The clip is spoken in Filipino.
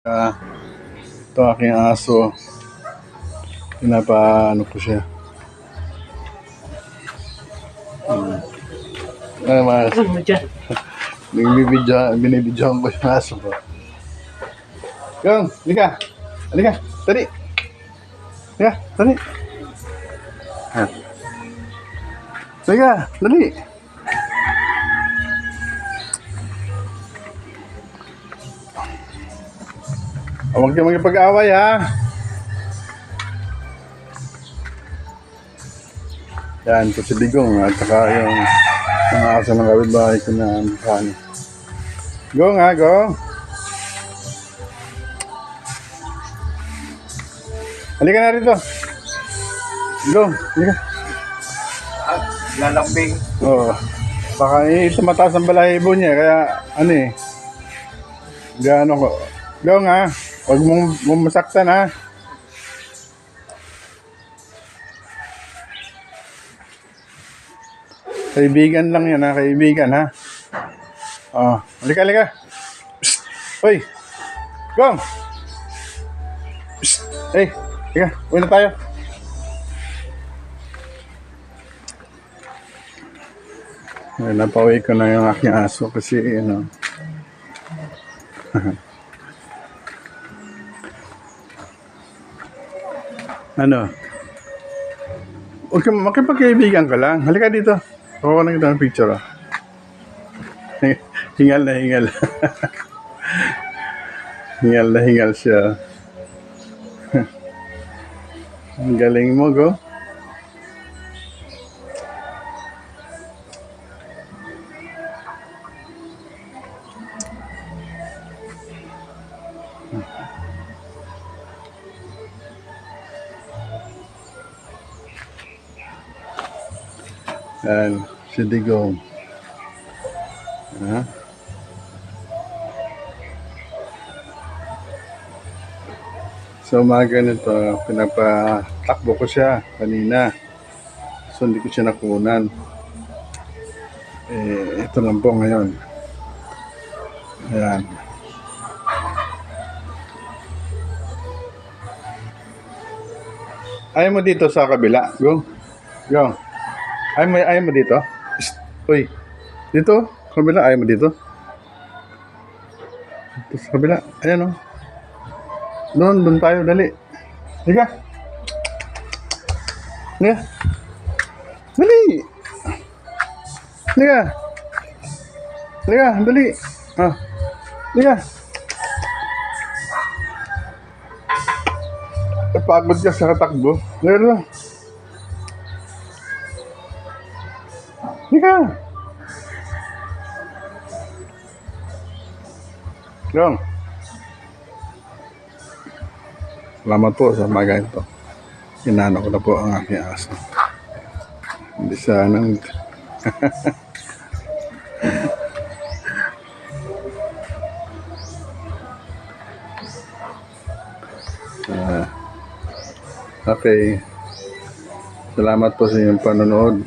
Ito aking aso. Pinapaano ko siya. Binibidyohan ko yung aso ko. Yung, halika. Halika, tali. Halika, tali. Halika, dali. Huwag kayo magpag-away, ha? Yan, ito si Digong at saka yung mga aso ng kapitbahay ko na mukhaan. Gong, ha? Gong. Halika na rito. Gong, halika. Lalambing. Oo. Baka ito mataas ang balahibo niya, kaya ano eh. Gano'n ko. Gong, ha? Huwag mong masaktan, ha? Kaibigan lang yan, ha? Kaibigan, ha? Oh, halika, halika. Psst! Hoy! Gong! Psst! Hey! Halika, uwi na tayo. Ay, napauwi ko na yung aking aso kasi, ano? Okay, makipagkaibigan ka lang. Halika dito. Ako na kita ng picture. Hingal na hingal. Hingal na hingal siya. Ang galing mo, go. Yan, si Digong. So umaga nito, pinapatakbo ko siya kanina. So hindi ko siya nakunan. Ito lang po ngayon. Ayan. Ayaw mo dito sa kabila, Gong. Gong. Ayaw mo dito? Psst. Uy. Dito? Kabila, ayaw mo dito? Dito sa kabila. Ayan, oh. Doon tayo, dali. Liga. Liga. Dali. Liga. Liga, dali. Ah. Liga. Napagod ka sa katakbo. Liga lang. Liga. Gong. Salamat po sa umaga ito. Inano ko na po ang aking aso. Hindi sana. Okay. Salamat po sa inyong panonood.